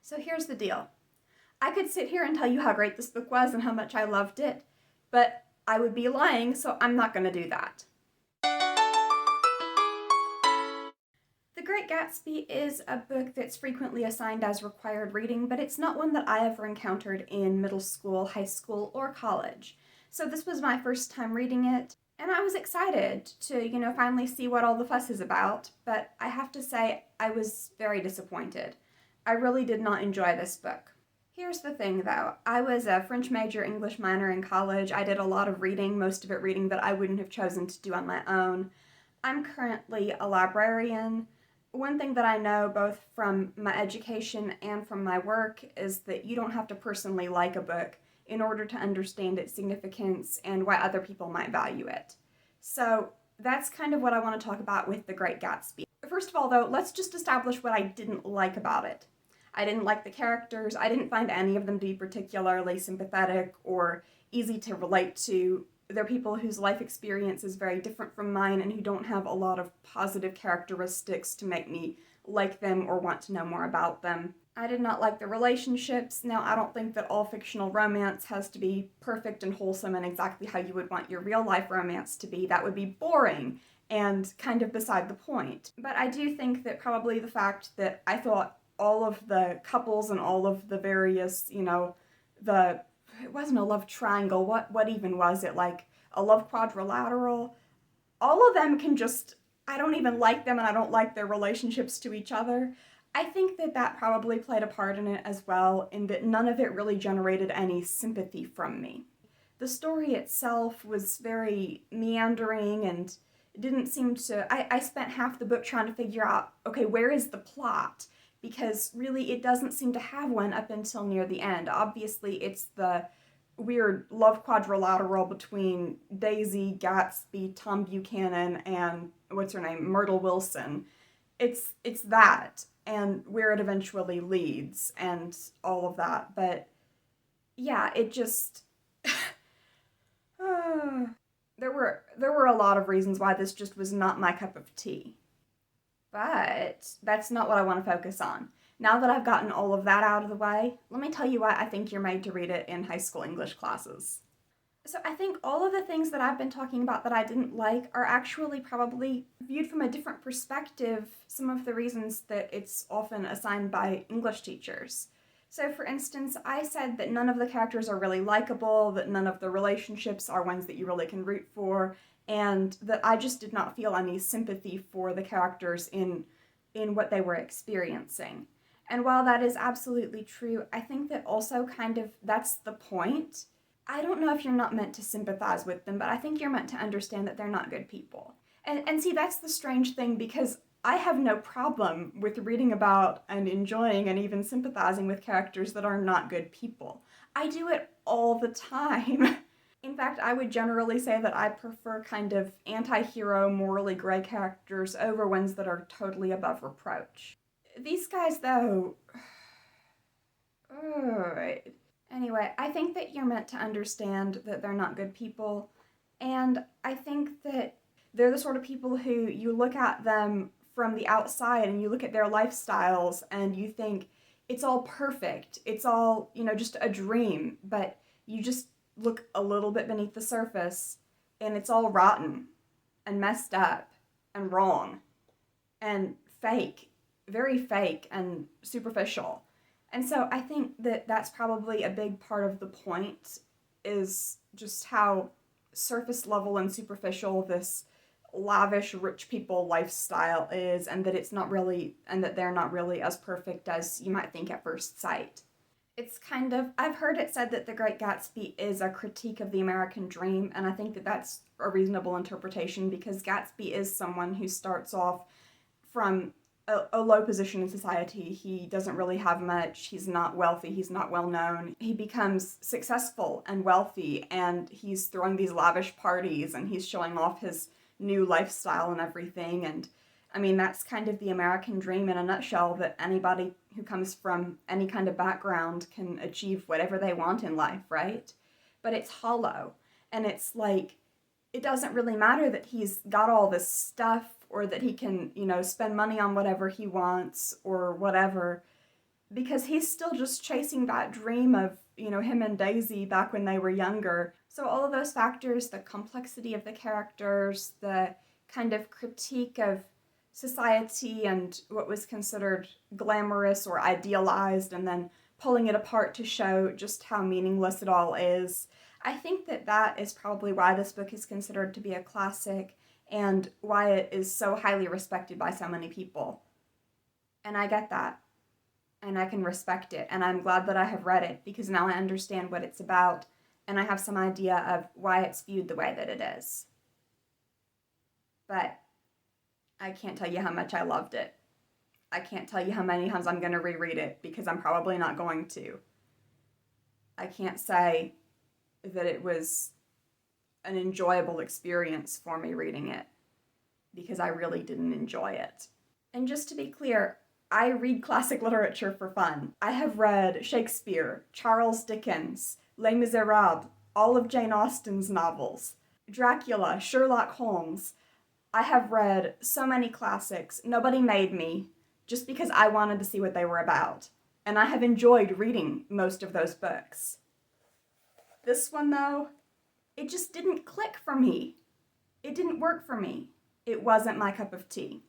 So here's the deal. I could sit here and tell you how great this book was and how much I loved it, but I would be lying, so I'm not going to do that. The Great Gatsby is a book that's frequently assigned as required reading, but it's not one that I ever encountered in middle school, high school, or college. So this was my first time reading it, and I was excited to, finally see what all the fuss is about, but I have to say I was very disappointed. I really did not enjoy this book. Here's the thing though, I was a French major, English minor in college. I did a lot of reading, most of it reading that I wouldn't have chosen to do on my own. I'm currently a librarian. One thing that I know both from my education and from my work is that you don't have to personally like a book in order to understand its significance and why other people might value it. So that's kind of what I want to talk about with The Great Gatsby. First of all though, let's just establish what I didn't like about it. I didn't like the characters. I didn't find any of them to be particularly sympathetic or easy to relate to. They're people whose life experience is very different from mine and who don't have a lot of positive characteristics to make me like them or want to know more about them. I did not like the relationships. Now, I don't think that all fictional romance has to be perfect and wholesome and exactly how you would want your real life romance to be. That would be boring and kind of beside the point. But I do think that probably the fact that I thought all of the couples and all of the various, it wasn't a love triangle, what even was it, like a love quadrilateral? All of them can just, I don't even like them and I don't like their relationships to each other. I think that that probably played a part in it as well, in that none of it really generated any sympathy from me. The story itself was very meandering and didn't seem to, I spent half the book trying to figure out, okay, where is the plot? Because really it doesn't seem to have one up until near the end. Obviously, it's the weird love quadrilateral between Daisy, Gatsby, Tom Buchanan, and what's her name, Myrtle Wilson. It's that, and where it eventually leads, and all of that. But yeah, it just there were a lot of reasons why this just was not my cup of tea. But that's not what I want to focus on. Now that I've gotten all of that out of the way, let me tell you why I think you're made to read it in high school English classes. So I think all of the things that I've been talking about that I didn't like are actually probably viewed from a different perspective, some of the reasons that it's often assigned by English teachers. So for instance, I said that none of the characters are really likable, that none of the relationships are ones that you really can root for, and that I just did not feel any sympathy for the characters in what they were experiencing. And while that is absolutely true, I think that also kind of that's the point. I don't know if you're not meant to sympathize with them, but I think you're meant to understand that they're not good people. And see, that's the strange thing, because I have no problem with reading about and enjoying and even sympathizing with characters that are not good people. I do it all the time. In fact, I would generally say that I prefer kind of anti-hero, morally gray characters over ones that are totally above reproach. These guys, though... Anyway, I think that you're meant to understand that they're not good people, and I think that they're the sort of people who you look at them from the outside and you look at their lifestyles and you think it's all perfect, it's all, just a dream, but you just look a little bit beneath the surface and it's all rotten and messed up and wrong and fake, very fake and superficial. And so I think that that's probably a big part of the point, is just how surface level and superficial this lavish rich people lifestyle is, and that it's not really, and that they're not really as perfect as you might think at first sight. It's kind of, I've heard it said that The Great Gatsby is a critique of the American dream, and I think that that's a reasonable interpretation, because Gatsby is someone who starts off from a low position in society. He doesn't really have much. He's not wealthy. He's not well known. He becomes successful and wealthy, and he's throwing these lavish parties, and he's showing off his new lifestyle and everything. And I mean, that's kind of the American dream in a nutshell, that anybody who comes from any kind of background can achieve whatever they want in life, right? But it's hollow. And it's like, it doesn't really matter that he's got all this stuff, or that he can, spend money on whatever he wants or whatever. because he's still just chasing that dream of, him and Daisy back when they were younger. So all of those factors, the complexity of the characters, the kind of critique of society and what was considered glamorous or idealized, and then pulling it apart to show just how meaningless it all is. I think that that is probably why this book is considered to be a classic and why it is so highly respected by so many people. And I get that. And I can respect it. And I'm glad that I have read it because now I understand what it's about and I have some idea of why it's viewed the way that it is. But I can't tell you how much I loved it. I can't tell you how many times I'm going to reread it because I'm probably not going to. I can't say that it was an enjoyable experience for me reading it because I really didn't enjoy it. And just to be clear, I read classic literature for fun. I have read Shakespeare, Charles Dickens, Les Miserables, all of Jane Austen's novels, Dracula, Sherlock Holmes. I have read so many classics. Nobody made me, just because I wanted to see what they were about. And I have enjoyed reading most of those books. This one, though, it just didn't click for me. It didn't work for me. It wasn't my cup of tea.